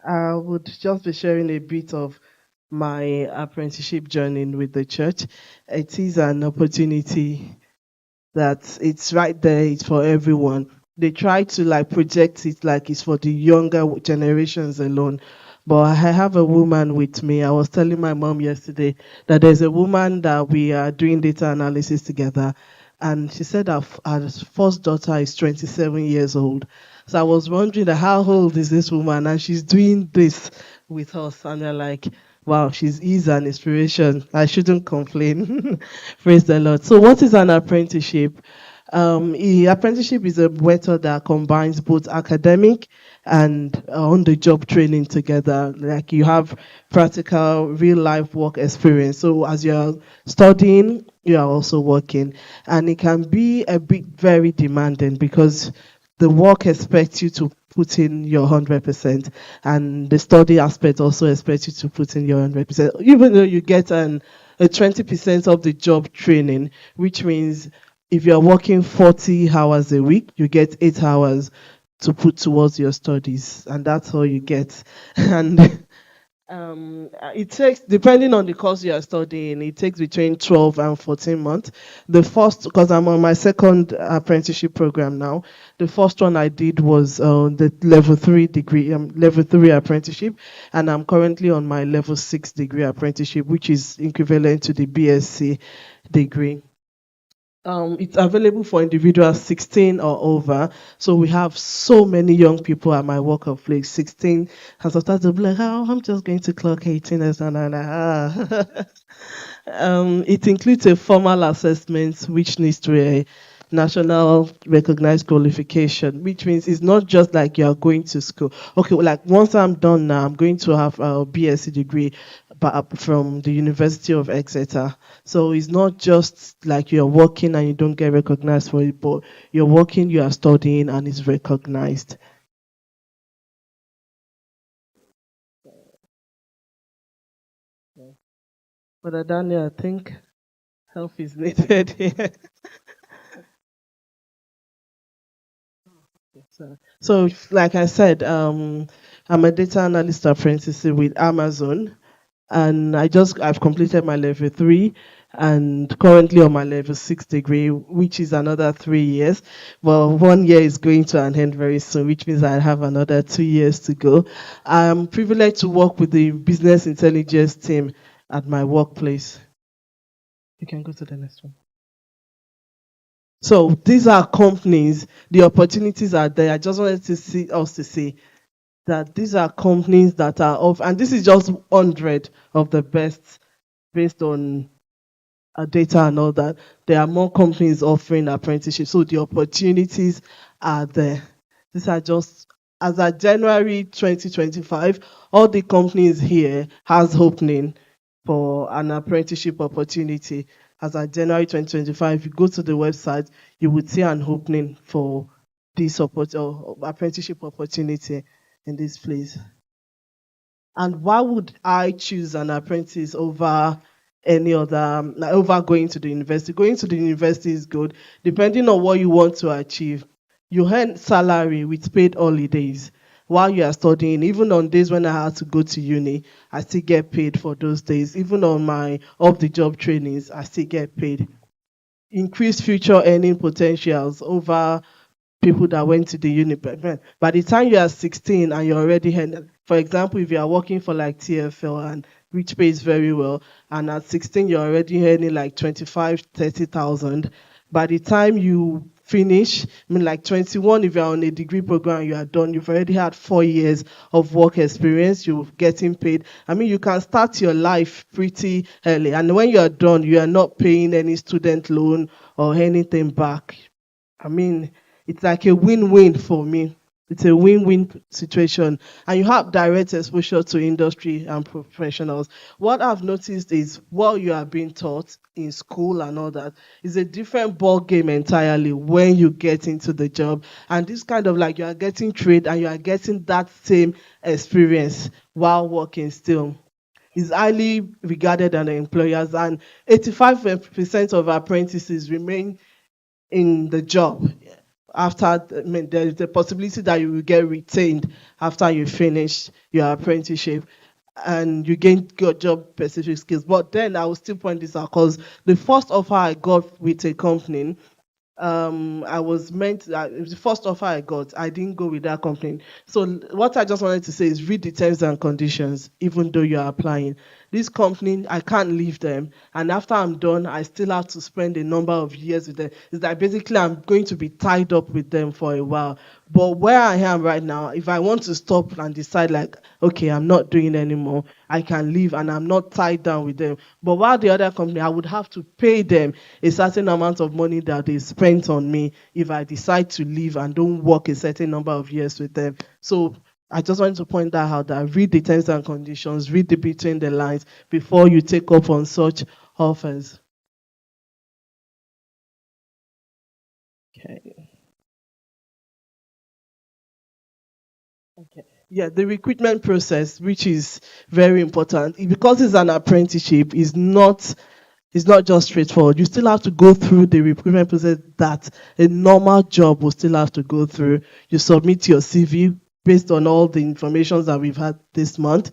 I would just be sharing a bit of my apprenticeship journey with the church. It is an opportunity that it's right there, it's for everyone. They try to like project it like it's for the younger generations alone. But I have a woman with me. I was telling my mom yesterday that there's a woman that we are doing data analysis together. And she said our first daughter is 27 years old. So I was wondering that how old is this woman? And she's doing this with us. And they're like, wow, she's an inspiration. I shouldn't complain. Praise the Lord. So, what is an apprenticeship? Apprenticeship is a method that combines both academic and on-the-job training together. Like you have practical, real-life work experience. So, as you're studying, you are also working, and it can be a bit very demanding because the work expects you to put in your 100%, and the study aspect also expects you to put in your 100%, even though you get a 20% of the job training, which means if you're working 40 hours a week, you get 8 hours to put towards your studies, and that's all you get. And it takes, depending on the course you are studying, it takes between 12 and 14 months. The first, because I'm on my second apprenticeship program now, the first one I did was the level 3 degree, level 3 apprenticeship, and I'm currently on my level 6 degree apprenticeship, which is equivalent to the BSc degree. It's available for individuals 16 or over. So we have so many young people at my workplace, 16, and sometimes they'll be like, oh, I'm just going to clock 18 and I'm like, ah. It includes a formal assessment which needs to be a national recognized qualification, which means it's not just like you're going to school. Okay, well, like once I'm done now, I'm going to have a BSc degree from the University of Exeter. So it's not just like you're working and you don't get recognized for it, but you're working, you are studying, and it's recognized. But Daniel, I think help is needed here. So, like I said, I'm a data analyst apprentice with Amazon, and I've completed my level 3, and currently on my level 6 degree, which is another 3 years. Well, 1 year is going to an end very soon, which means I have another 2 years to go. I'm privileged to work with the business intelligence team at my workplace. You can go to the next one. So these are companies, the opportunities are there. I just wanted to see us to see that these are companies that are off, and this is just 100 of the best based on data and all that. There are more companies offering apprenticeship, so the opportunities are there. These are just as of January 2025, all the companies here has opening for an apprenticeship opportunity. As of January 2025, if you go to the website, you would see an opening for this or apprenticeship opportunity in this place. And why would I choose an apprentice over any other, over going to the university? Going to the university is good, depending on what you want to achieve. You earn salary with paid holidays while you are studying. Even on days when I had to go to uni, I still get paid for those days. Even on my off the job trainings, I still get paid. Increased future earning potentials over people that went to the uni. By the time you are 16 and you're already for example, if you are working for like TFL and which pays very well, and at 16 you're already earning like 25, 30,000. By the time you finish, I mean like 21, if you're on a degree program, you are done. You've already had 4 years of work experience. You're getting paid. I mean, you can start your life pretty early, and when you're done, you are not paying any student loan or anything back. I mean, it's like a win-win for me. It's a win-win situation, and you have direct exposure to industry and professionals. What I've noticed is what you are being taught in school and all that is a different ball game entirely when you get into the job. And this kind of like you are getting trained and you are getting that same experience while working still is highly regarded by the employers, and 85% of apprentices remain in the job after, I mean, there's the possibility that you will get retained after you finish your apprenticeship and you gain your job specific skills. But then I will still point this out because the first offer I got with a company, I was meant, it was the first offer I got. I didn't go with that company. So what I just wanted to say is read the terms and conditions, even though you're applying. This company, I can't leave them. And after I'm done, I still have to spend a number of years with them. It's like basically I'm going to be tied up with them for a while. But where I am right now, if I want to stop and decide like, okay, I'm not doing anymore, I can leave and I'm not tied down with them. But while the other company, I would have to pay them a certain amount of money that they spent on me if I decide to leave and don't work a certain number of years with them. So I just wanted to point that out, that read the terms and conditions, read the between the lines before you take up on such offers. Okay. Okay. Yeah, the recruitment process, which is very important, because it's an apprenticeship, is not just straightforward. You still have to go through the recruitment process that a normal job will still have to go through. You submit your CV based on all the information that we've had this month.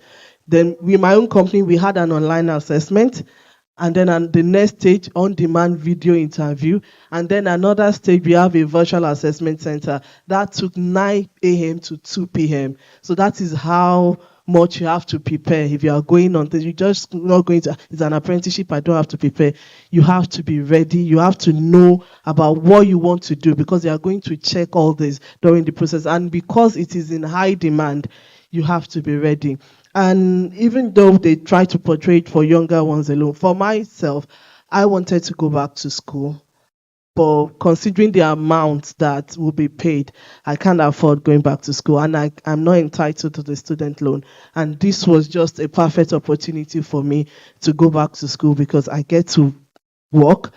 Then, with my own company, we had an online assessment. And then on the next stage, on-demand video interview. And then another stage, we have a virtual assessment center. That took 9 a.m. to 2 p.m. So that is how much you have to prepare. If you are going on this, you're just not going to, it's an apprenticeship, I don't have to prepare. You have to be ready. You have to know about what you want to do because they are going to check all this during the process. And because it is in high demand, you have to be ready. And even though they try to portray it for younger ones alone, for myself, I wanted to go back to school. But considering the amount that will be paid, I can't afford going back to school. And I'm not entitled to the student loan. And this was just a perfect opportunity for me to go back to school because I get to work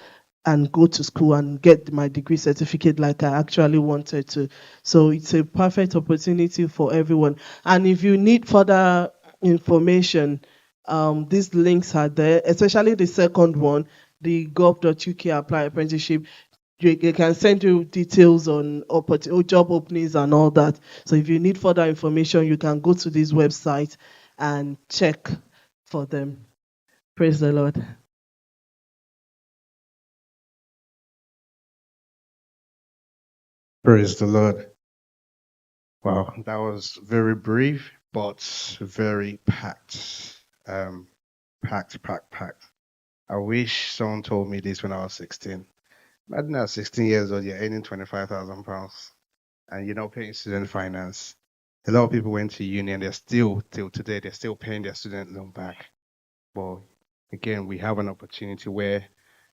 and go to school and get my degree certificate like I actually wanted to. So it's a perfect opportunity for everyone. And if you need further information, these links are there, especially the second one, the gov.uk apply apprenticeship. They can send you details on job openings and all that. So if you need further information, you can go to this website and check for them. Praise the Lord. Praise the Lord. Wow, that was very brief, but very packed. Packed. I wish someone told me this when I was 16. Imagine at 16 years old, you're earning £25,000 and you're not paying student finance. A lot of people went to uni and they're still, till today, they're still paying their student loan back. But again, we have an opportunity where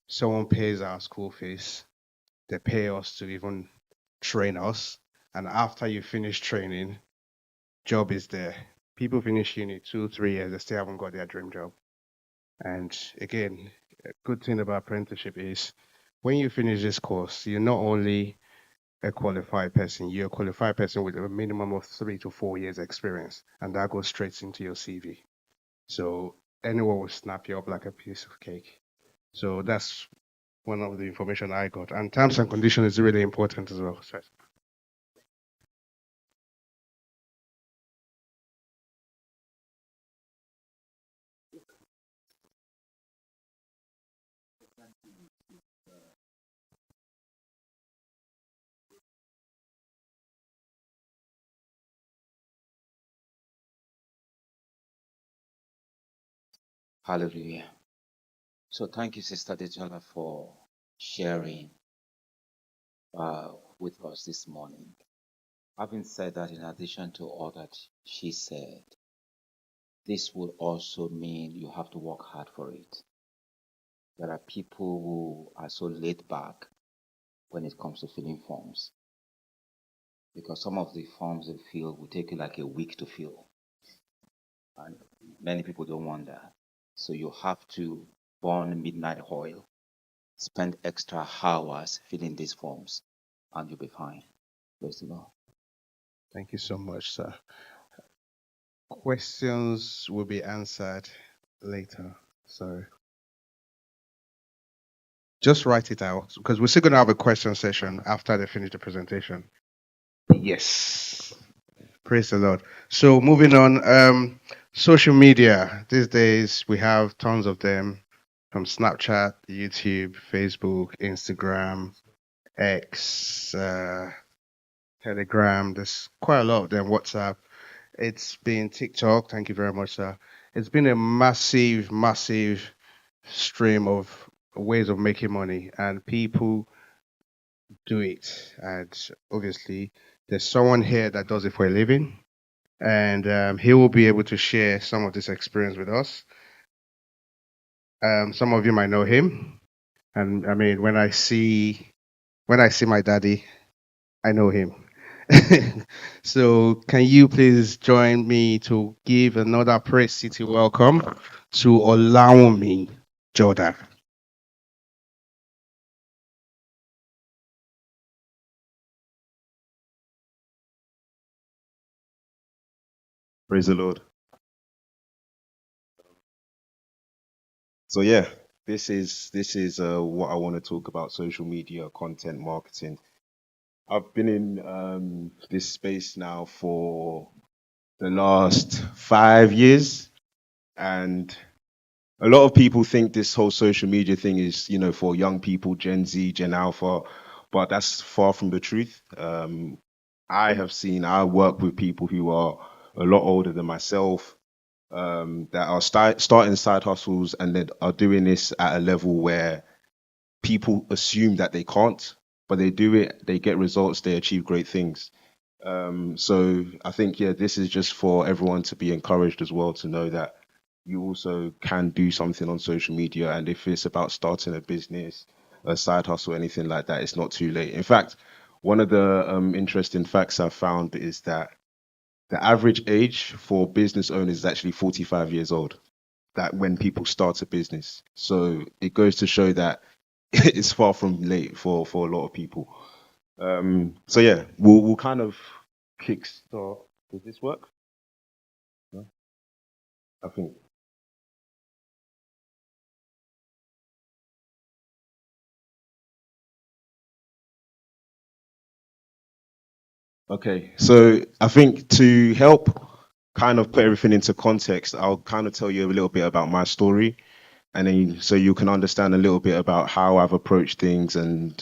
someone pays our school fees, they pay us to even train us. And after you finish training, job is there. People finish uni 2, 3 years, they still haven't got their dream job. And again, a good thing about apprenticeship is when you finish this course, you're not only a qualified person, you're a qualified person with a minimum of 3 to 4 years experience, and that goes straight into your CV. So anyone will snap you up like a piece of cake. So that's one of the information I got. And terms and conditions is really important as well. So Hallelujah. So thank you, Sister Dejola, for sharing with us this morning. Having said that, in addition to all that she said, this would also mean you have to work hard for it. There are people who are so laid back when it comes to filling forms because some of the forms they fill will take you like a week to fill. And many people don't want that. So you have to burn midnight oil, spend extra hours filling these forms, and you'll be fine. Praise the Lord. thank you so much, sir. Questions will be answered later. So Just write it out because we're still going to have a question session after they finish the presentation. Yes. Praise the Lord. So moving on, social media. These days we have tons of them from Snapchat, YouTube, Facebook, Instagram, X, Telegram. There's quite a lot of them. WhatsApp. It's been TikTok. Thank you very much, sir. It's been a massive, massive stream of ways of making money, and people do it. And obviously, there's someone here that does it for a living, and he will be able to share some of this experience with us. Some of you might know him, and I mean, when I see my daddy, I know him. So, can you please join me to give another Praise City welcome to Olaomi Jordan? Praise the Lord. So yeah, this is what I want to talk about: social media, content marketing. I've been in this space now for the last 5 years, and a lot of people think this whole social media thing is, for young people, Gen Z, Gen Alpha, but that's far from the truth. I work with people who are a lot older than myself, that are starting side hustles and then are doing this at a level where people assume that they can't, but they do it, they get results, they achieve great things. So I think, yeah, this is just for everyone to be encouraged as well, to know that you also can do something on social media. And if it's about starting a business, a side hustle, anything like that, it's not too late. In fact, one of the interesting facts I found is that the average age for business owners is actually 45 years old, that when people start a business. So it goes to show that it's far from late for a lot of people. So yeah, we'll kind of kickstart. Does this work? No? I think. Okay, so I think to help kind of put everything into context, I'll kind of tell you a little bit about my story, and then so you can understand a little bit about how I've approached things and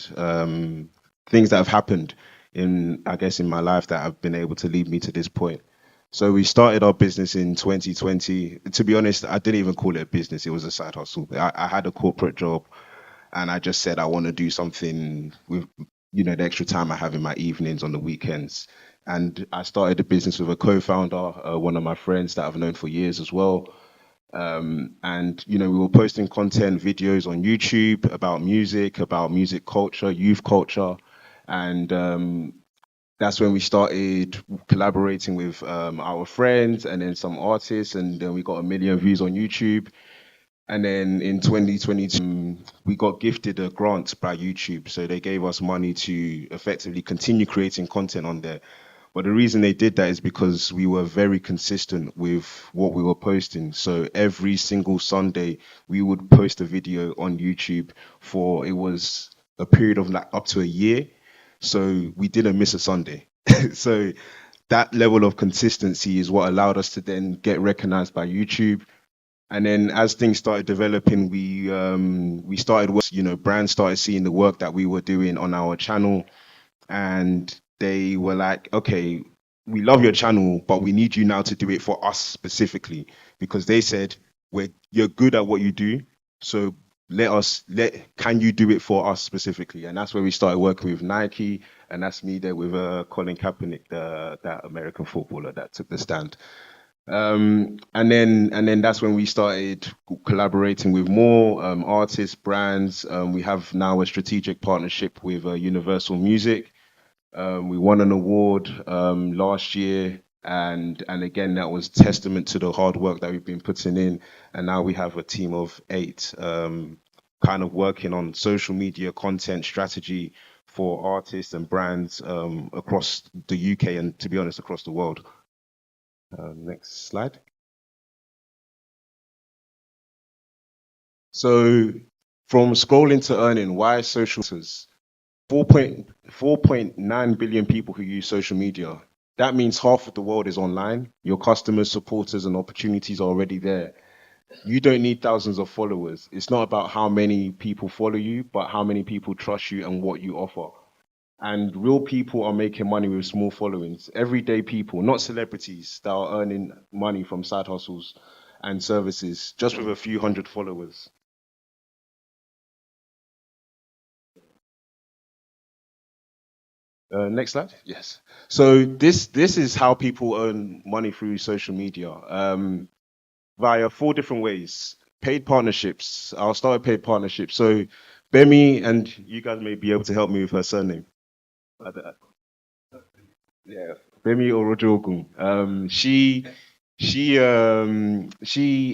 things that have happened in, I guess, in my life that have been able to lead me to this point. So we started our business in 2020. To be honest, I didn't even call it a business; it was a side hustle. I had a corporate job, and I just said I want to do something with, the extra time I have in my evenings on the weekends. And I started a business with a co-founder, one of my friends that I've known for years as well. And we were posting content videos on YouTube about music culture, youth culture, and that's when we started collaborating with our friends and then some artists, and then we got 1 million views on YouTube. And then in 2022, we got gifted a grant by YouTube. So they gave us money to effectively continue creating content on there. But the reason they did that is because we were very consistent with what we were posting. So every single Sunday, we would post a video on YouTube for, it was a period of like up to a year. So we didn't miss a Sunday. So that level of consistency is what allowed us to then get recognized by YouTube. And then as things started developing, we started brands started seeing the work that we were doing on our channel, and they were like, okay, we love your channel, but we need you now to do it for us specifically, because they said, you're good at what you do, so let can you do it for us specifically? And that's where we started working with Nike, and that's me there with Colin Kaepernick, that American footballer that took the stand. And then that's when we started collaborating with more artists, brands. We have now a strategic partnership with Universal Music. We won an award last year, and again that was testament to the hard work that we've been putting in. And now we have a team of 8, kind of working on social media content strategy for artists and brands across the UK and, to be honest, across the world. Next slide. So From scrolling to earning, why social matters. 4.9 billion people who use social media. That means half of the world is online. Your customers, supporters, and opportunities are already there. You don't need thousands of followers. It's not about how many people follow you, but how many people trust you and what you offer. And real people are making money with small followings. Everyday people, not celebrities, that are earning money from side hustles and services just with a few hundred followers. Next slide. Yes. So this is how people earn money through social media via four different ways. Paid partnerships. I'll start with paid partnerships. So Bemi, and you guys may be able to help me with her surname. Yeah, Bemi Orojogun. She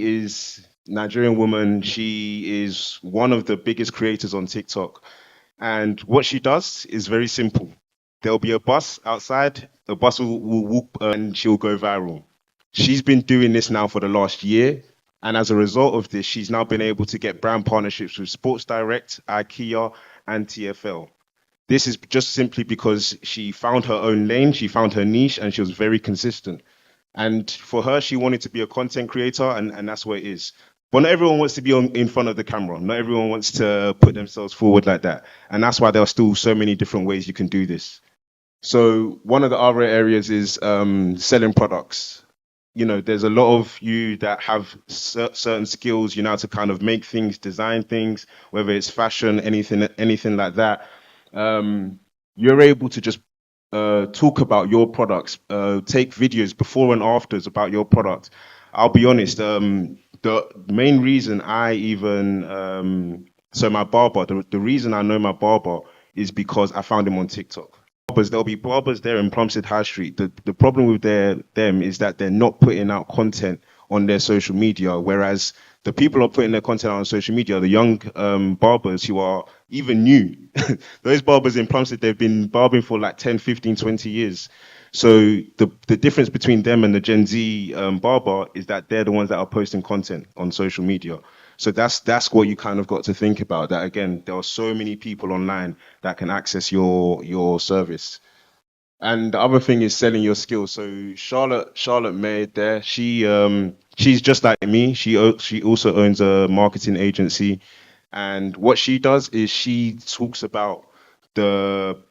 is Nigerian woman. She is one of the biggest creators on TikTok. And what she does is very simple. There'll be a bus outside, the bus will whoop and she'll go viral. She's been doing this now for the last year. And as a result of this, she's now been able to get brand partnerships with Sports Direct, IKEA, and TFL. This is just simply because she found her own lane, she found her niche, and she was very consistent. And for her, she wanted to be a content creator, and that's what it is. But not everyone wants to be in front of the camera. Not everyone wants to put themselves forward like that. And that's why there are still so many different ways you can do this. So one of the other areas is selling products. You know, there's a lot of you that have certain skills, you know, to kind of make things, design things, whether it's fashion, anything like that. You're able to just talk about your products, take videos before and afters about your product. I'll be honest, the main reason I even, so my barber, the reason I know my barber is because I found him on TikTok. There'll be barbers there in Plumstead High Street. The problem with them is that they're not putting out content on their social media, whereas the people are putting their content out on social media, the young barbers who are even new. Those barbers in Plumstead, they've been barbering for like 10, 15, 20 years. So the difference between them and the Gen Z barber is that they're the ones that are posting content on social media. So that's what you kind of got to think about. That again, there are so many people online that can access your service. And the other thing is selling your skills. So Charlotte May there, she's just like me. She also owns a marketing agency, and what she does is she talks about the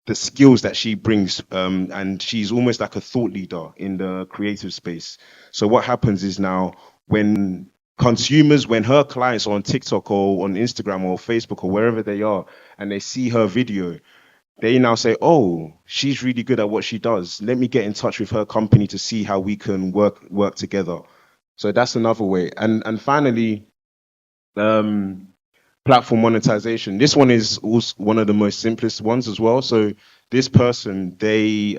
the skills that she brings, and she's almost like a thought leader in the creative space. So what happens is now when consumers, when her clients are on TikTok or on Instagram or Facebook or wherever they are, and they see her video, they now say, "Oh, she's really good at what she does. Let me get in touch with her company to see how we can work together." So that's another way. And finally, um, platform monetization. This one is also one of the most simplest ones as well. So this person, they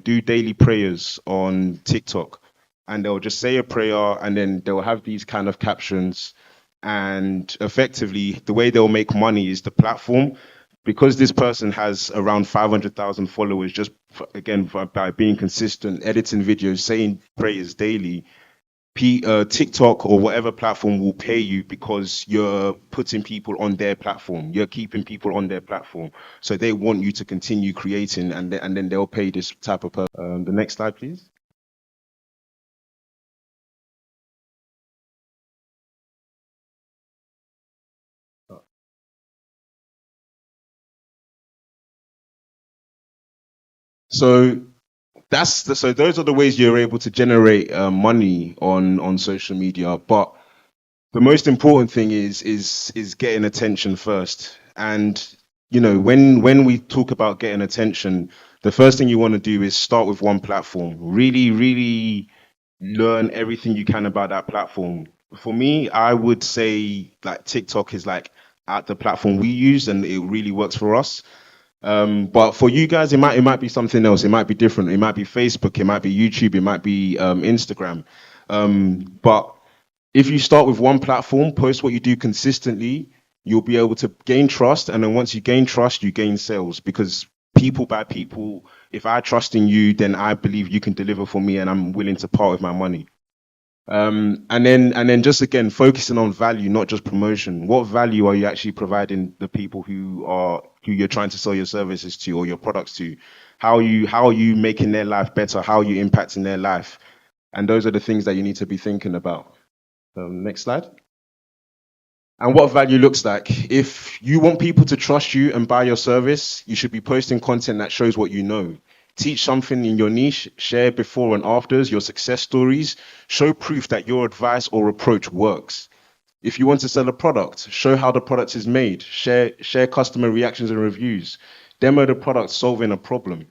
do daily prayers on TikTok, and they'll just say a prayer, and then they'll have these kind of captions. And effectively, the way they'll make money is the platform, because this person has around 500,000 followers, just by being consistent, editing videos, saying prayers daily. TikTok or whatever platform will pay you because you're putting people on their platform. You're keeping people on their platform. So they want you to continue creating, and then they'll pay this type of person. The next slide, please. So so those are the ways you're able to generate money on social media. But the most important thing is getting attention first. And you know, when we talk about getting attention, the first thing you want to do is start with one platform. Really, really learn everything you can about that platform. For me, I would say like TikTok is like at the platform we use, and it really works for us. But for you guys, it might be something else. It might be different. It might be Facebook. It might be YouTube. It might be Instagram. But if you start with one platform, post what you do consistently, you'll be able to gain trust. And then once you gain trust, you gain sales, because people buy people. If I trust in you, then I believe you can deliver for me, and I'm willing to part with my money. And then just again focusing on value, not just promotion. What value are you actually providing the people who you're trying to sell your services to or your products to? How are you making their life better? How are you impacting their life? And those are the things that you need to be thinking about. Next slide. And what value looks like. If you want people to trust you and buy your service, you should be posting content that shows what you know. Teach something in your niche, share before and afters, your success stories, show proof that your advice or approach works. If you want to sell a product, show how the product is made, share customer reactions and reviews, demo the product solving a problem.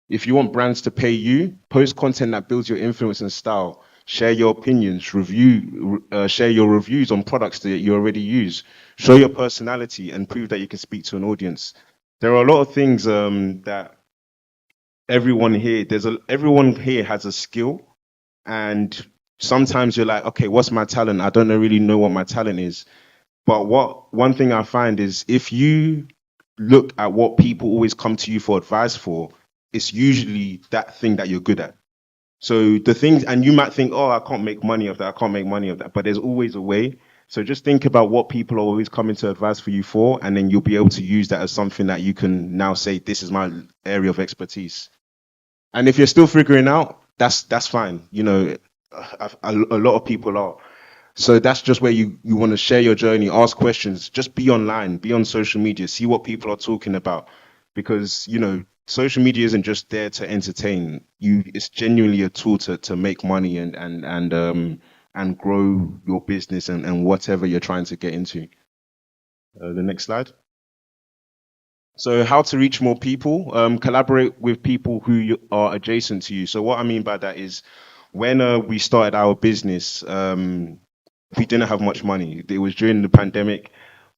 If you want brands to pay you, post content that builds your influence and style. Share your opinions, share your reviews on products that you already use. Show your personality and prove that you can speak to an audience. There are a lot of things that everyone here has a skill, and sometimes you're like, okay, what's my talent? I don't really know what my talent is. But one thing I find is if you look at what people always come to you for advice for, it's usually that thing that you're good at. So the things, and you might think, oh, I can't make money of that. I can't make money of that. But there's always a way. So just think about what people are always coming to advice for you for, and then you'll be able to use that as something that you can now say, this is my area of expertise. And if you're still figuring out, that's fine. A lot of people are. So that's just where you want to share your journey, ask questions, just be online, be on social media, see what people are talking about. Because, social media isn't just there to entertain. It's genuinely a tool to make money and grow your business and whatever you're trying to get into. The next slide. So how to reach more people? Collaborate with people who are adjacent to you. So what I mean by that is when we started our business, we didn't have much money. It was during the pandemic.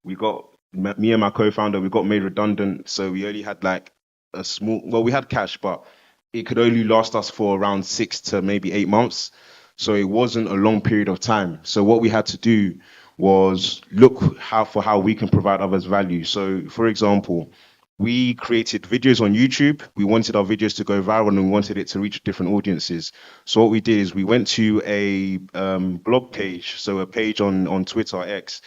Me and my co-founder, we got made redundant. So we only had like we had cash, but it could only last us for around 6 to maybe 8 months. So it wasn't a long period of time. So what we had to do was look how we can provide others value. So for example, we created videos on YouTube. We wanted our videos to go viral and we wanted it to reach different audiences. So what we did is we went to a blog page, so a page on Twitter X,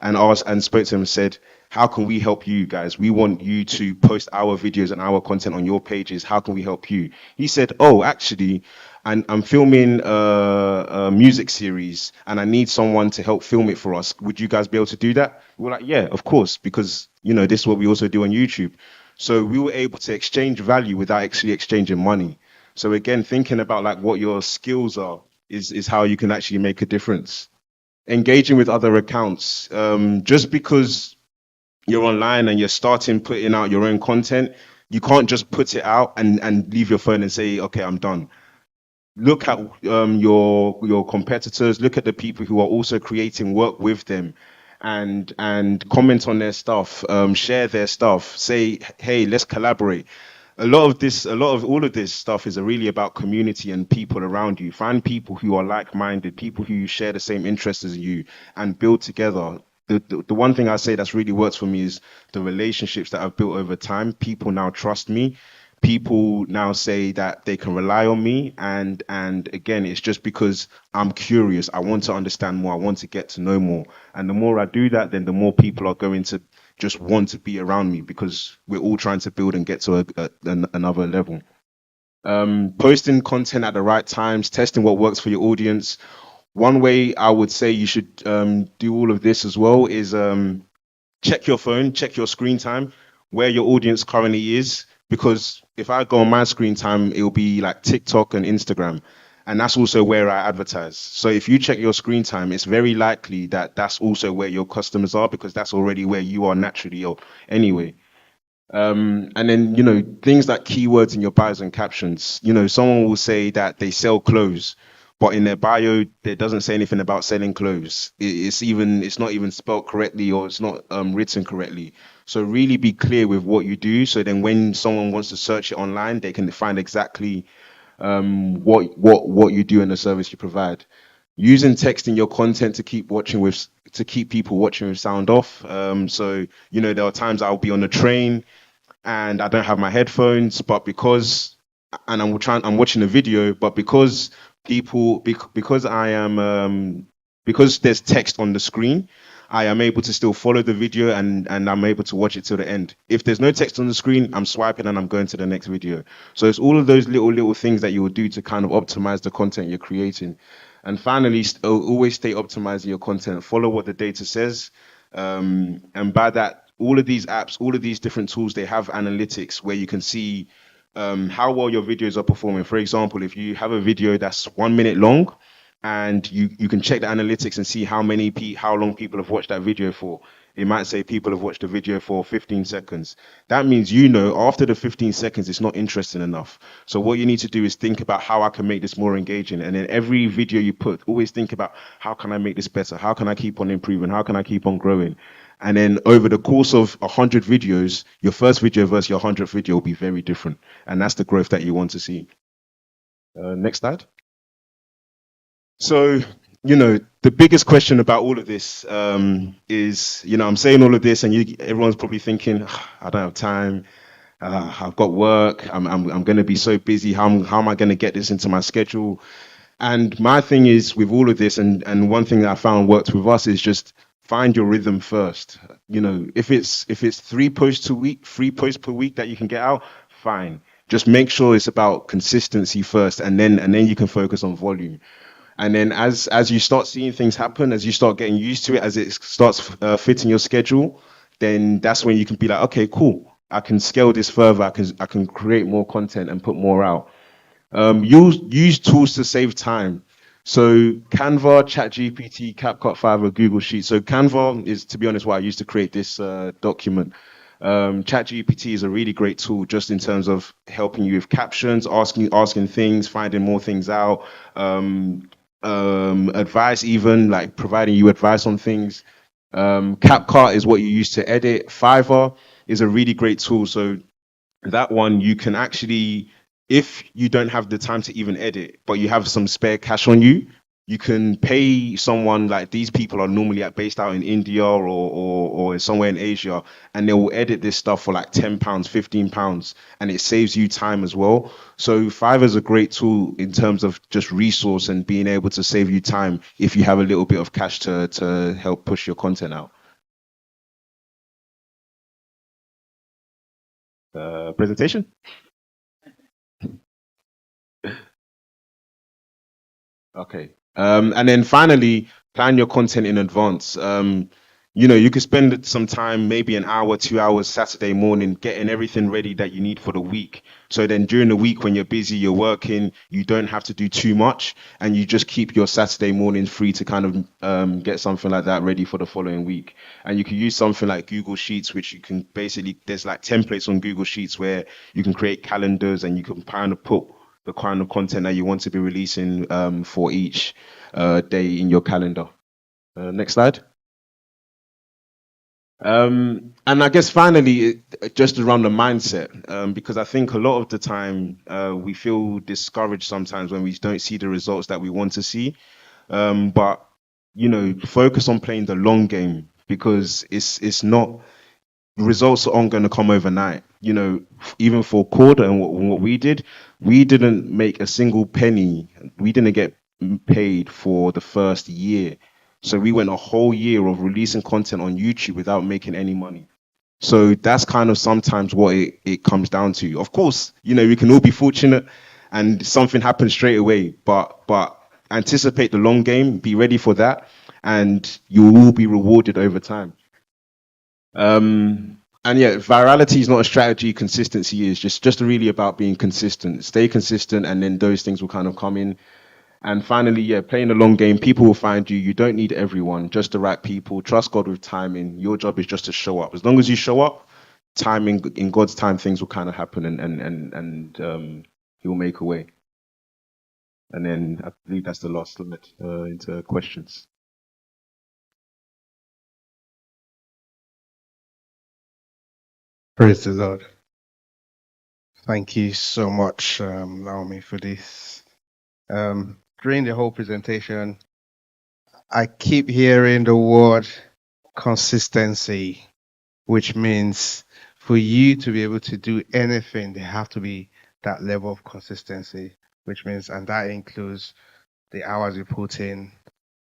and asked and spoke to him and said, how can we help you guys? We want you to post our videos and our content on your pages. How can we help you? He said, oh, actually, and I'm filming a music series and I need someone to help film it for us. Would you guys be able to do that? We're like, yeah, of course, because this is what we also do on YouTube. So we were able to exchange value without actually exchanging money. So again, thinking about like what your skills are is how you can actually make a difference. Engaging with other accounts. Just because you're online and you're starting putting out your own content, you can't just put it out and leave your phone and say, okay, I'm done. Look at your competitors, look at the people who are also creating work with them, and comment on their stuff, share their stuff, say, hey, let's collaborate. All of this stuff is really about community and people around you. Find people who are like-minded, people who share the same interests as you, and build together. The one thing I say that's really works for me is the relationships that I've built over time. People now trust me. People now say that they can rely on me, and again, it's just because I'm curious. I want to understand more. I want to get to know more, and the more I do that, then the more people are going to just want to be around me because we're all trying to build and get to another level. Posting content at the right times, testing what works for your audience. One way I would say you should do all of this as well is check your phone, check your screen time, where your audience currently is. Because if I go on my screen time, it will be like TikTok and Instagram. And that's also where I advertise. So if you check your screen time, it's very likely that that's also where your customers are because that's already where you are naturally or anyway. And then, things like keywords in your bios and captions. Someone will say that they sell clothes, but in their bio, it doesn't say anything about selling clothes. It's not even spelled correctly or it's not written correctly. So really be clear with what you do. So then when someone wants to search it online, they can find exactly what you do and the service you provide. Using text in your content to keep people watching with sound off. So there are times I'll be on the train and I don't have my headphones, but I'm watching a video, but because because I am because there's text on the screen, I am able to still follow the video and I'm able to watch it till the end. If there's no text on the screen, I'm swiping and I'm going to the next video. So it's all of those little things that you will do to kind of optimize the content you're creating. And finally, always stay optimizing your content. Follow what the data says. And by that, all of these apps, all of these different tools, they have analytics where you can see how well your videos are performing. For example, if you have a video that's 1 minute long, and you can check the analytics and see how long people have watched that video for. It might say people have watched the video for 15 seconds. That means after the 15 seconds it's not interesting enough. So what you need to do is think about how I can make this more engaging. And then every video you put, always think about how can I make this better? How can I keep on improving? How can I keep on growing? And then over the course of 100 videos, your first video versus your 100th video will be very different. And that's the growth that you want to see. Next slide. So, the biggest question about all of this is, I'm saying all of this, and everyone's probably thinking, "Ah, I don't have time. I've got work. I'm going to be so busy. How am I going to get this into my schedule?" And my thing is with all of this, and one thing that I found worked with us is just find your rhythm first. If it's 3 posts per week that you can get out, fine. Just make sure it's about consistency first, and then you can focus on volume. And then as you start seeing things happen, as you start getting used to it, as it starts fitting your schedule, then that's when you can be like, okay, cool. I can scale this further. I can create more content and put more out. Use tools to save time. So Canva, ChatGPT, CapCut 5, or Google Sheets. So Canva is, to be honest, why I used to create this document. ChatGPT is a really great tool just in terms of helping you with captions, asking things, finding more things out, advice, even like providing you advice on things. CapCut is what you use to edit. Fiverr is a really great tool. So that one you can actually, if you don't have the time to even edit but you have some spare cash on you, you can pay someone. Like, these people are normally based out in India or somewhere in Asia, and they will edit this stuff for like £10, £15, and it saves you time as well. So Fiverr is a great tool in terms of just resource and being able to save you time if you have a little bit of cash to help push your content out. Presentation. Okay. And then finally, plan your content in advance. You could spend some time, maybe an hour, 2 hours Saturday morning, getting everything ready that you need for the week. So then during the week when you're busy, you're working, you don't have to do too much, and you just keep your Saturday mornings free to kind of get something like that ready for the following week. And you can use something like Google Sheets, which you can basically, there's like templates on Google Sheets where you can create calendars and you can kind of put the kind of content that you want to be releasing for each day in your calendar. Next slide. And I guess finally, just around the mindset, because I think a lot of the time we feel discouraged sometimes when we don't see the results that we want to see. But focus on playing the long game, because it's not, results aren't going to come overnight. Even for Corda and what we did, we didn't make a single penny. We didn't get paid for the first year. So we went a whole year of releasing content on YouTube without making any money. So that's kind of sometimes what it comes down to. Of course, we can all be fortunate and something happens straight away, but anticipate the long game, be ready for that, and you will be rewarded over time. And yeah, virality is not a strategy. Consistency is just really about being consistent. Stay consistent, and then those things will kind of come in. And finally, yeah, playing the long game. People will find you. You don't need everyone, just the right people. Trust God with timing. Your job is just to show up. As long as you show up, timing in God's time, things will kind of happen, and He will make a way. And then I believe that's the last slide into questions. Praise the Lord. Thank you so much, Naomi, for this. During the whole presentation, I keep hearing the word consistency, which means for you to be able to do anything, there have to be that level of consistency, which means, and that includes the hours you put in,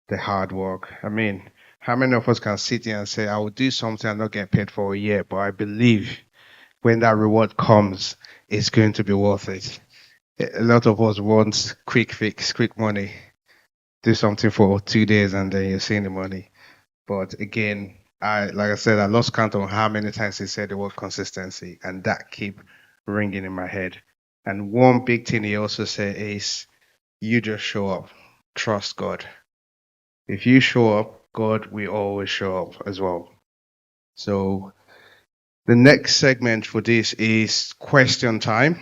the hard work. I mean, how many of us can sit here and say, I will do something and not get paid for a year, but I believe when that reward comes, it's going to be worth it. A lot of us want quick fix, quick money. Do something for 2 days and then you're seeing the money. But again, like I said, I lost count on how many times he said the word consistency, and that keep ringing in my head. And one big thing he also said is, you just show up, trust God. If you show up, God will always show up as well. So the next segment for this is question time.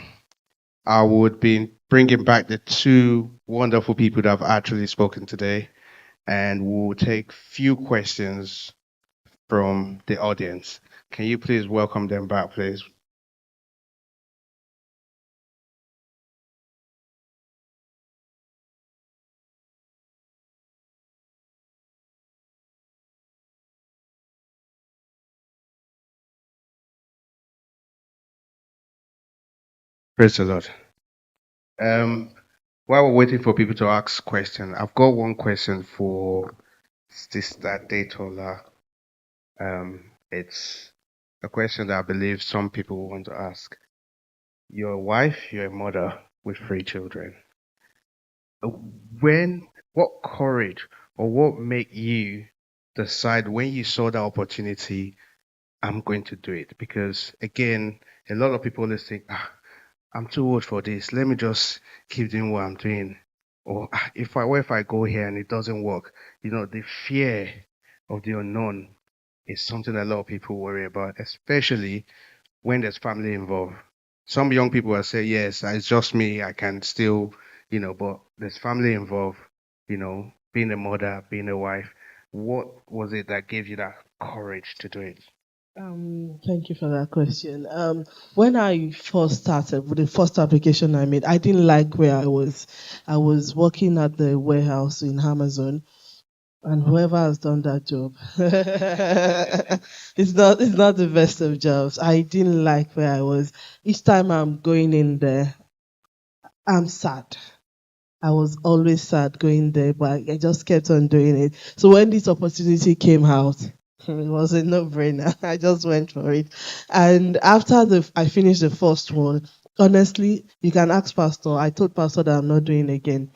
I would be bringing back the two wonderful people that have actually spoken today, and we'll take few questions from the audience. Can you please welcome them back, please? Praise the Lord. Um, while we're waiting for people to ask questions, I've got one question for Sister Datola. It's a question that I believe some people want to ask. You're a wife, you're a mother with 3 children. Uh, what courage or what made you decide when you saw that opportunity, I'm going to do it? Because again, a lot of people always think, I'm too old for this. Let me just keep doing what I'm doing. Or what if I go here and it doesn't work? The fear of the unknown is something a lot of people worry about, especially when there's family involved. Some young people will say, yes, it's just me. I can still, but there's family involved, being a mother, being a wife. What was it that gave you that courage to do it? Thank you for that question. When I first started with the first application I made, I didn't like where I was. I was working at the warehouse in Amazon, and whoever has done that job, it's not the best of jobs. I didn't like where I was. Each time I'm going in there, I'm sad. I was always sad going there, but I just kept on doing it. So when this opportunity came out, it was a no-brainer. I just went for it. And after I finished the first one, honestly, you can ask Pastor. I told Pastor that I'm not doing it again.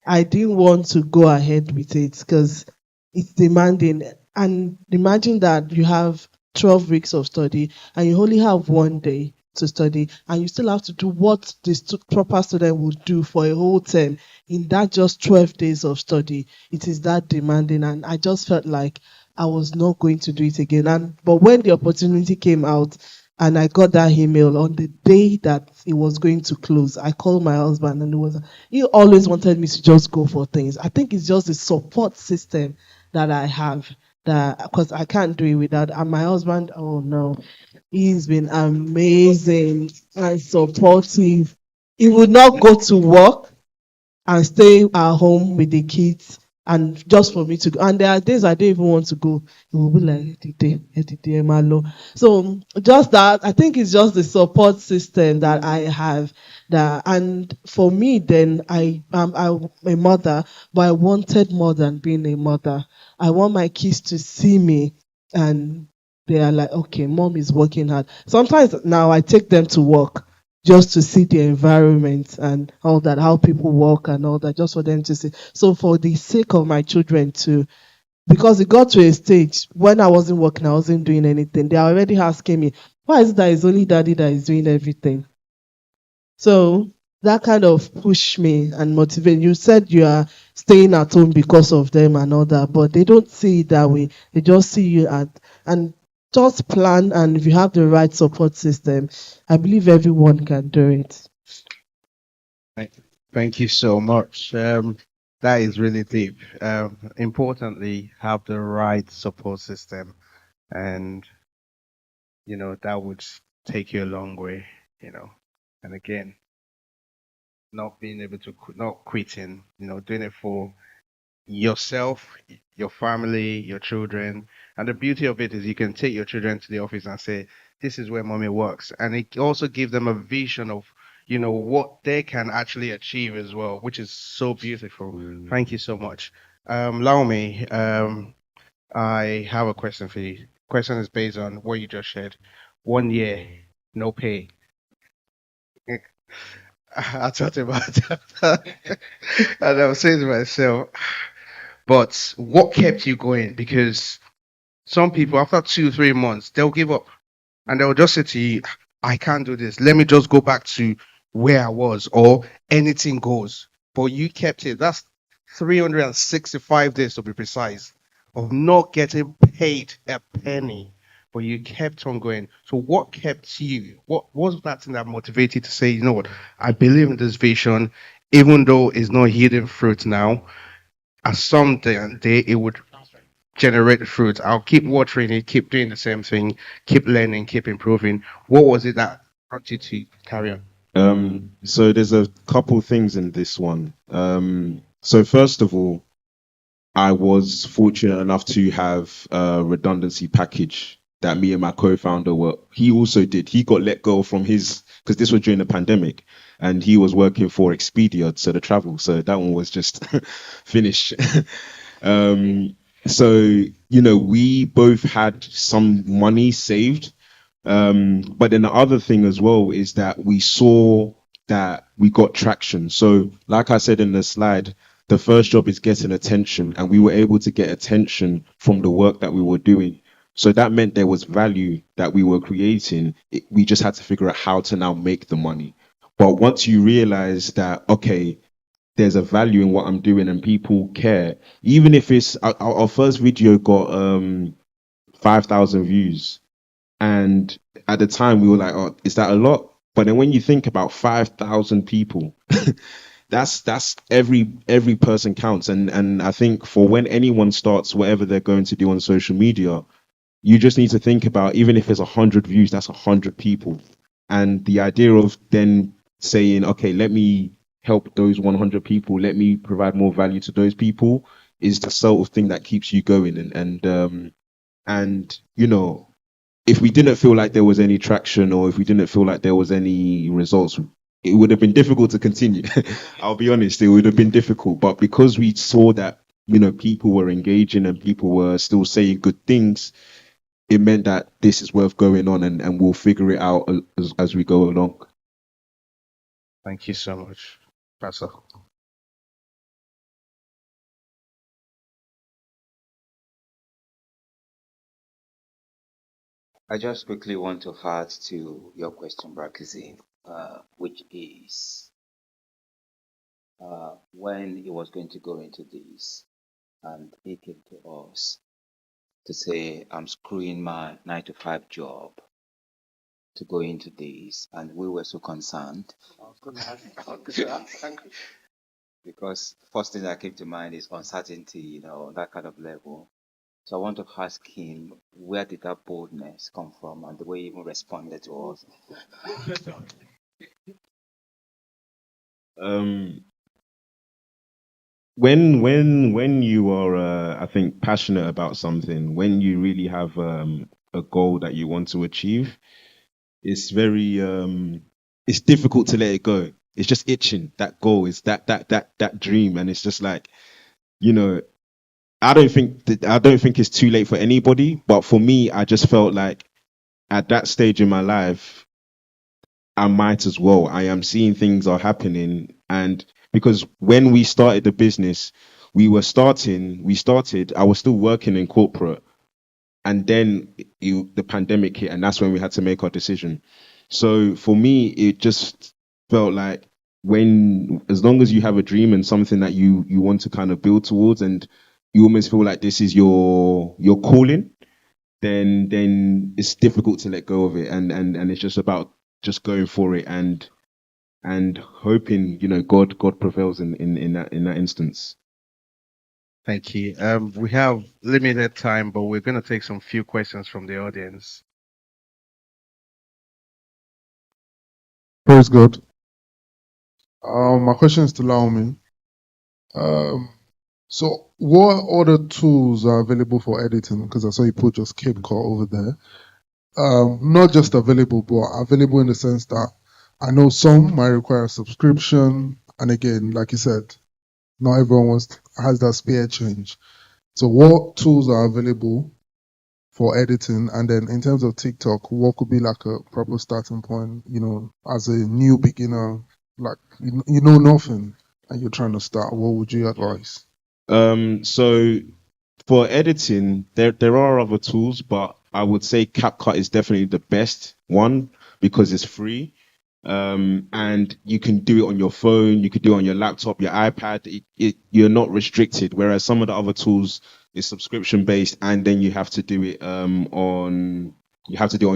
I didn't want to go ahead with it because it's demanding. And imagine that you have 12 weeks of study and you only have 1 day to study, and you still have to do what the proper student would do for a whole term in that just 12 days of study. It is that demanding, and I just felt like I was not going to do it again. But when the opportunity came out, and I got that email on the day that it was going to close, I called my husband, and he always wanted me to just go for things. I think it's just the support system that I have, that because I can't do it without. And my husband, oh no, he's been amazing and supportive. He would not go to work and stay at home with the kids and just for me to go. And there are days I don't even want to go. It will be like, "Edide, Malo." So just that, I think it's just the support system that I have. And for me, then I'm a mother, but I wanted more than being a mother. I want my kids to see me, and they are like, okay, mom is working hard. Sometimes now I take them to work just to see the environment and all that, how people work and all that, just for them to see. So for the sake of my children too, because it got to a stage when I wasn't working, I wasn't doing anything. They are already asking me, why is it that it's only daddy that is doing everything? So that kind of pushed me and motivated. You said you are staying at home because of them and all that, but they don't see it that way. They just see you and just plan, and if you have the right support system, I believe everyone can do it. Thank thank you so much. That is really deep. Importantly, have the right support system, and that would take you a long way. You know, and again, not being able to not quitting. Doing it for yourself, your family, your children. And the beauty of it is you can take your children to the office and say, this is where mommy works. And it also gives them a vision of, what they can actually achieve as well, which is so beautiful. Thank you so much. Laomi, I have a question for you. Question is based on what you just shared. 1 year, no pay. I thought about that. And I was saying to myself, but what kept you going? Because some people, after 2, 3 months, they'll give up and they'll just say to you, I can't do this. Let me just go back to where I was, or anything goes. But you kept it. That's 365 days to be precise of not getting paid a penny. But you kept on going. So what kept you? What was that thing that motivated you to say, you know what, I believe in this vision, even though it's not yielding fruit now, at some day it would generate fruit. I'll keep watering it, keep doing the same thing, keep learning, keep improving. What was it that brought you to carry on? So there's a couple things in this one. So first of all, I was fortunate enough to have a redundancy package that me and my co-founder were. He also did. He got let go from his, because this was during the pandemic, and he was working for Expedia, so the travel. So that one was just finished. um, so we both had some money saved, but then the other thing as well is that we saw that we got traction. So, like I said in the slide, the first job is getting attention, and we were able to get attention from the work that we were doing. So that meant there was value that we were creating. We just had to figure out how to now make the money. But once you realize that, okay, there's a value in what I'm doing and people care, even if it's our first video got 5,000 views, and at the time we were like, oh, is that a lot? But then when you think about 5,000 people, that's every person counts. And I think for when anyone starts whatever they're going to do on social media, you just need to think about, even if it's 100 views, that's 100 people. And the idea of then saying, okay, let me help those 100 people, let me provide more value to those people, is the sort of thing that keeps you going. And if we didn't feel like there was any traction, or if we didn't feel like there was any results, it would have been difficult to continue. I'll be honest, it would have been difficult. But because we saw that, people were engaging and people were still saying good things, it meant that this is worth going on, and we'll figure it out as we go along. Thank you so much, Pastor. I just quickly want to add to your question, Brakizi, which is when he was going to go into this, and he came to us to say, I'm screwing my 9 to 5 job to go into this, and we were so concerned because first thing that came to mind is uncertainty, that kind of level. So I want to ask him, where did that boldness come from, and the way he even responded to us? Um, when you are, I think, passionate about something, when you really have a goal that you want to achieve, it's very it's difficult to let it go. It's just itching. That goal is that dream, and it's just like, you know I don't think it's too late for anybody, but for me, I just felt like at that stage in my life, I might as well. I am seeing things are happening, and because when we started the business, we started. I was still working in corporate, and then the pandemic hit, and that's when we had to make our decision. So for me, it just felt like, when, as long as you have a dream and something that you want to kind of build towards, and you almost feel like this is your calling, then it's difficult to let go of it, and it's just about just going for it, and hoping God prevails in that instance. Thank you. We have limited time, but we're going to take some few questions from the audience. Praise God. My question is to Laomi. So what other tools are available for editing? Because I saw you put just CapCut over there. Not just available, but available in the sense that I know some might require a subscription, and again, like you said, not everyone has that spare change. So, what tools are available for editing? And then, in terms of TikTok, what could be like a proper starting point? As a new beginner, like you know nothing, and you're trying to start. What would you advise? So for editing, there are other tools, but I would say CapCut is definitely the best one because it's free. And you can do it on your phone, you could do it on your laptop, your iPad. You're not restricted. Whereas some of the other tools is subscription based, and then you have to do it on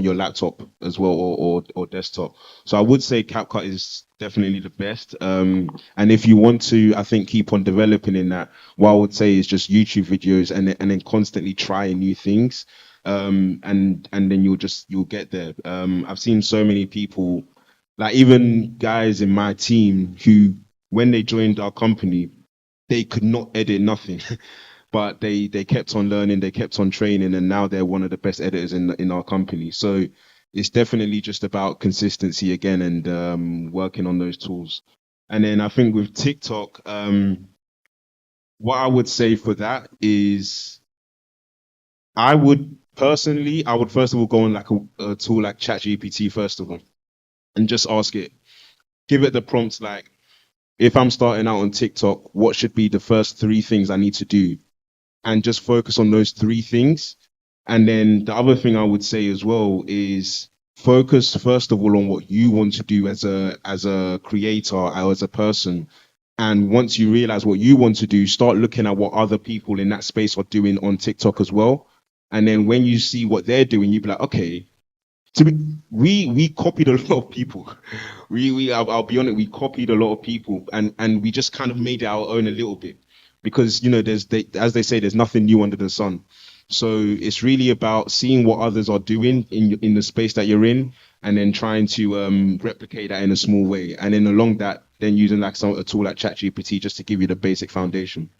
your laptop as well, or desktop. So I would say CapCut is definitely the best. And if you want to, I think, keep on developing in that, what I would say is just YouTube videos, and then constantly trying new things. And then you'll get there. I've seen so many people, like even guys in my team, who when they joined our company, they could not edit nothing. But they kept on learning, they kept on training, and now they're one of the best editors in our company. So it's definitely just about consistency again, and working on those tools. And then I think with TikTok, what I would say for that is, I would first of all go on like a tool like ChatGPT first of all, and just ask it, give it the prompts like, if I'm starting out on TikTok, what should be the first three things I need to do? And just focus on those three things. And then the other thing I would say as well is, focus first of all on what you want to do as a creator or as a person. And once you realize what you want to do, start looking at what other people in that space are doing on TikTok as well. And then when you see what they're doing, you be like, okay, we copied a lot of people. I'll be honest, we copied a lot of people, and we just kind of made it our own a little bit, because as they say, there's nothing new under the sun. So it's really about seeing what others are doing in the space that you're in, and then trying to replicate that in a small way, and then along that, then using like a tool like ChatGPT just to give you the basic foundation.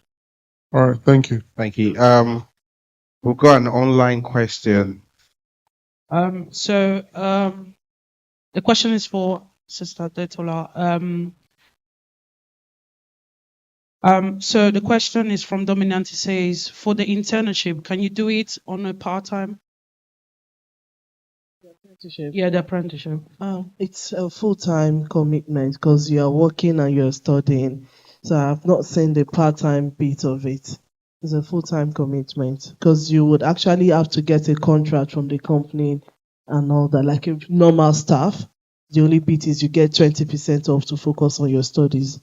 All right, thank you. Thank you. We've got an online question. The question is for Sister Detola. So the question is from Dominant. He says, for the internship, can you do it on a part-time? Apprenticeship. Yeah, the apprenticeship. It's a full-time commitment because you are working and you're studying. So I've not seen the part-time bit of it. It's a full-time commitment because you would actually have to get a contract from the company and all that. Like a normal staff, the only bit is you get 20% off to focus on your studies.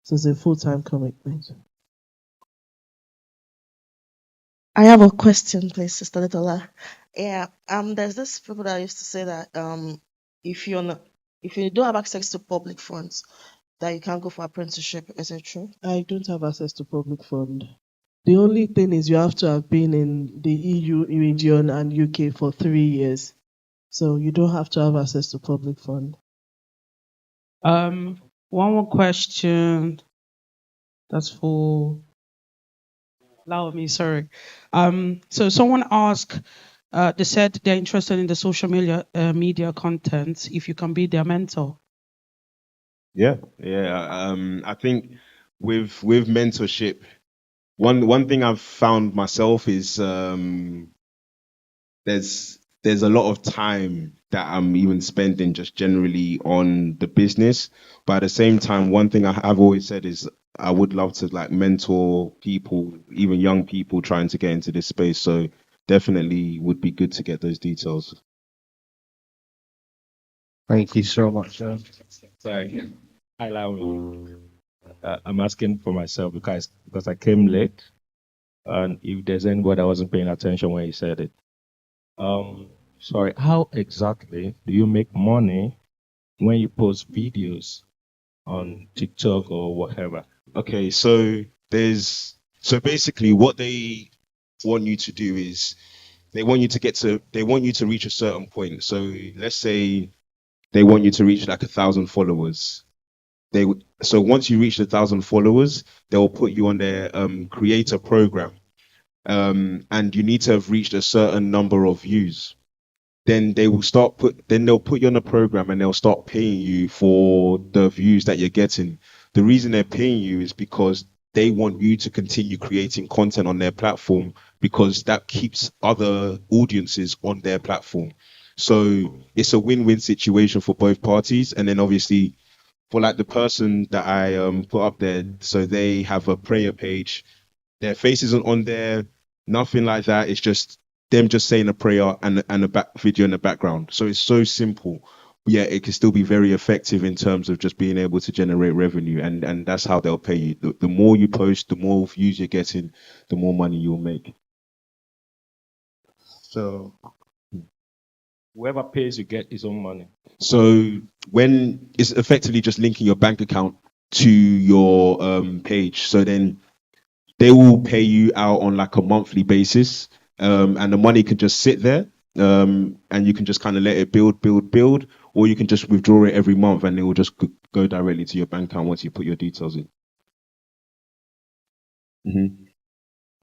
So it's a full-time commitment. I have a question, please, Sister Litola. Yeah, there's this people that used to say that if you don't have access to public funds, that you can't go for apprenticeship. Is it true? I don't have access to public fund. The only thing is you have to have been in the EU region and UK for 3 years. So you don't have to have access to public fund. One more question. That's for allow me, sorry. So someone asked, they said they're interested in the social media content, if you can be their mentor. Yeah. I think with mentorship, one thing I've found myself is, there's a lot of time that I'm even spending just generally on the business. But at the same time, one thing I've always said is, I would love to like mentor people, even young people trying to get into this space. So definitely would be good to get those details. Thank you so much. Sorry. Hi, Laura. I'm asking for myself because I came late, and if there's anybody that wasn't paying attention when you said it. Sorry, how exactly do you make money when you post videos on TikTok or whatever? Okay, so basically what they want you to do is, they want you to reach a certain point. So let's say they want you to reach like 1,000 followers. So once you reach 1,000 followers, they'll put you on their creator program, and you need to have reached a certain number of views. then they'll put you on a program and they'll start paying you for the views that you're getting. The reason they're paying you is because they want you to continue creating content on their platform, because that keeps other audiences on their platform. So it's a win-win situation for both parties. And then obviously for like the person that I put up there, so they have a prayer page. Their face isn't on there, nothing like that. It's just them just saying a prayer and a back video in the background. So it's so simple. Yeah, it can still be very effective in terms of just being able to generate revenue, and that's how they'll pay you. The more you post, the more views you're getting, the more money you'll make. So Whoever pays, you get his own money. So when it's effectively just linking your bank account to your page, so then they will pay you out on like a monthly basis, and the money can just sit there, and you can just kind of let it build, or you can just withdraw it every month, and it will just go directly to your bank account once you put your details in.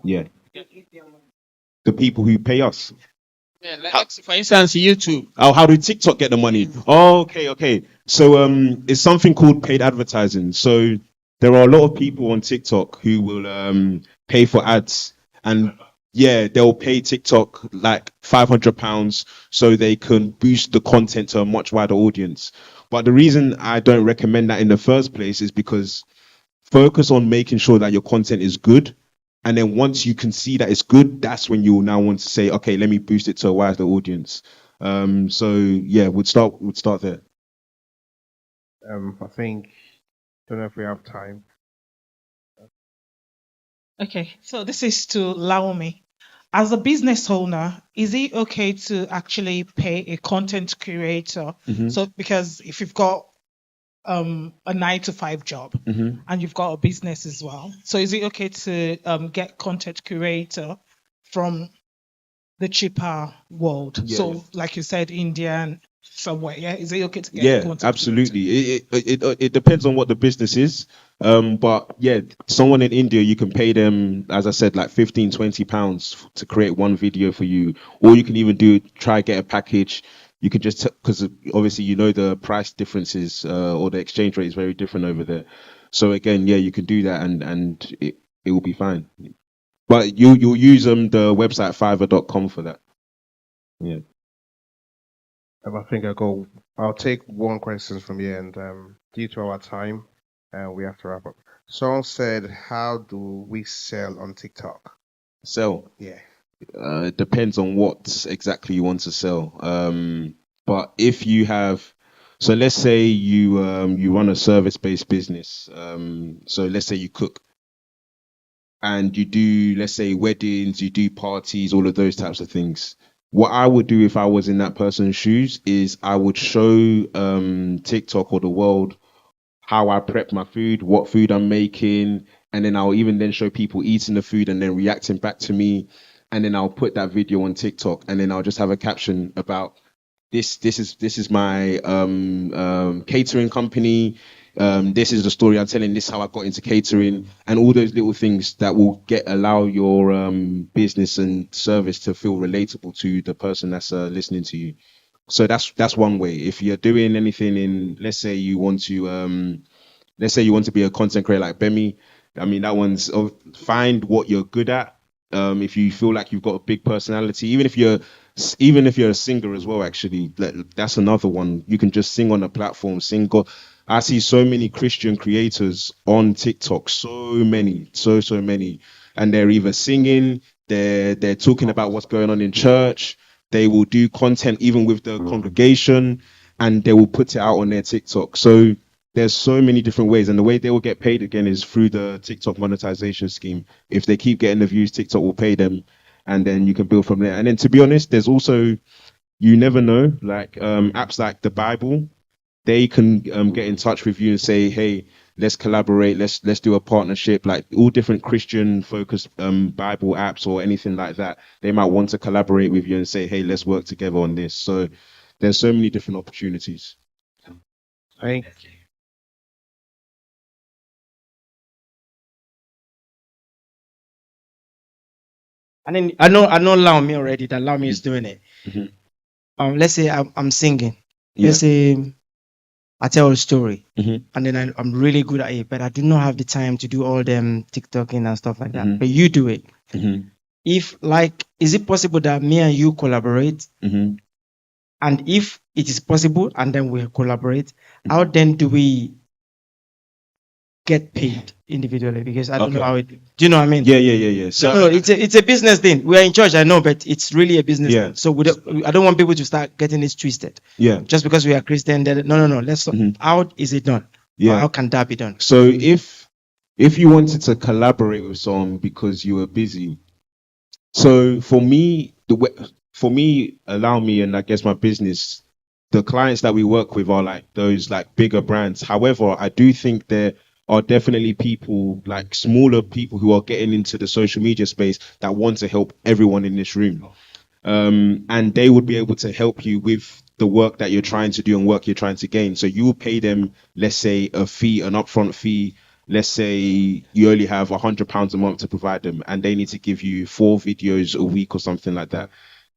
Yeah, the people who pay us. Yeah, like, for instance, YouTube. Oh, how did TikTok get the money? Oh, okay. So it's something called paid advertising. So there are a lot of people on TikTok who will pay for ads, and yeah, they'll pay TikTok like £500 so they can boost the content to a much wider audience. But the reason I don't recommend that in the first place is because focus on making sure that your content is good. And then once you can see that it's good, that's when you will now want to say, okay, let me boost it to a wider audience. So yeah, we'd start there. I think, don't know if we have time. Okay, so this is to Laomi. As a business owner, is it okay to actually pay a content creator? So because if you've got a 9 to 5 job and you've got a business as well, so is it okay to get content creator from the cheaper world? Yeah. So like you said, India and somewhere, yeah, is it okay to get Yeah, content absolutely. It depends on what the business is. But yeah, someone in India, you can pay them, as I said, like 15, £20 to create one video for you. Or you can even try get a package. You can just, because obviously you know the price differences, or the exchange rate is very different over there. So again, yeah, you can do that, and it will be fine. But you'll use the website fiverr.com for that. Yeah. I think I'll take one question from you, and due to our time, we have to wrap up. Someone said, how do we sell on TikTok? So Yeah. it depends on what exactly you want to sell. But if you have, so let's say you run a service-based business. So let's say you cook and you do, let's say, weddings, you do parties, all of those types of things. What I would do if I was in that person's shoes is I would show TikTok or the world how I prep my food, what food I'm making, and then I'll even then show people eating the food and then reacting back to me, and then I'll put that video on TikTok, and then I'll just have a caption about this is my catering company. This is the story I'm telling. This is how I got into catering, and all those little things that will allow your business and service to feel relatable to the person that's listening to you. So that's one way. If you're doing anything in, let's say you want to be a content creator like Bemi, I mean, that one's find what you're good at. If you feel like you've got a big personality, even if you're a singer as well, actually, that's another one. You can just sing on a platform, sing. I see so many Christian creators on TikTok, so many, so many, and they're either singing, they're talking about what's going on in church. They will do content even with the congregation, and they will put it out on their TikTok. So there's so many different ways, and the way they will get paid again is through the TikTok monetization scheme. If they keep getting the views, TikTok will pay them, and then you can build from there. And then, to be honest, there's also, you never know, like apps like the Bible, they can get in touch with you and say, hey, let's collaborate, let's do a partnership. Like all different Christian focused Bible apps or anything like that, they might want to collaborate with you and say, hey, let's work together on this. So there's so many different opportunities. Thank And then I know Laomi already, that Laomi is doing it. let's say I'm singing. Yeah. Let's say I tell a story, Mhm. and then I'm really good at it, but I do not have the time to do all them TikToking and stuff like that. Mhm. But you do it. Mhm. If like, is it possible that me and you collaborate? Mhm. And if it is possible, and then we collaborate, Mm-hmm. how then do we get paid individually? Because I don't know Okay. how it. Do you know what I mean? Yeah. So No, it's a business thing. We are in charge, I know, but it's really a business Yeah. thing. So I don't want people to start getting it twisted. yeah. Just because we are Christian, no. Let's. Mhm. How is it done? Or Yeah. how can that be done? So if you wanted to collaborate with someone because you were busy, so for me, allow me, and I guess my business, the clients that we work with are like those like bigger brands. However, I do think there are definitely people like smaller people who are getting into the social media space that want to help everyone in this room. And they would be able to help you with the work that you're trying to do and work you're trying to gain. So you will pay them, let's say, a fee, an upfront fee. Let's say you only have £100 a month to provide them, and they need to give you 4 videos a week or something like that.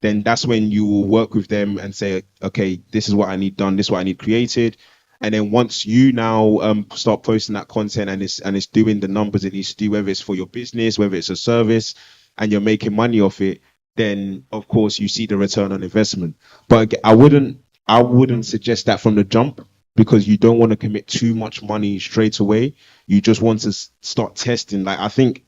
Then that's when you will work with them and say, okay, this is what I need done, this is what I need created. And then once you now start posting that content and it's doing the numbers it needs to do, whether it's for your business, whether it's a service, and you're making money off it, then of course you see the return on investment. But I wouldn't suggest that from the jump, because you don't want to commit too much money straight away. You just want to start testing. Like, I think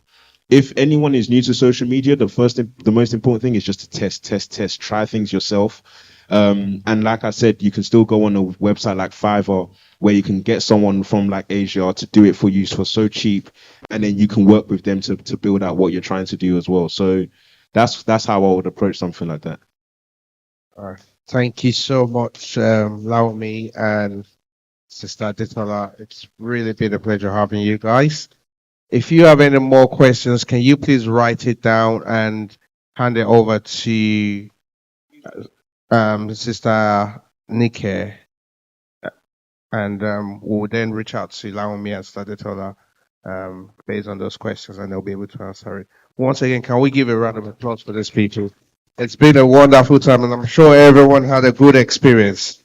if anyone is new to social media, the most important thing is just to test, try things yourself. And like I said, you can still go on a website like Fiverr where you can get someone from like Asia to do it for you for so cheap, and then you can work with them to build out what you're trying to do as well. So that's how I would approach something like that. All right. Thank you so much, Laomi and Sister Aditola. It's really been a pleasure having you guys. If you have any more questions, can you please write it down and hand it over to Sister Nike, and we'll then reach out to Laomi and Sister Aditola based on those questions, and they'll be able to answer it. Once again, can we give a round of applause for these people? It's been a wonderful time, and I'm sure everyone had a good experience.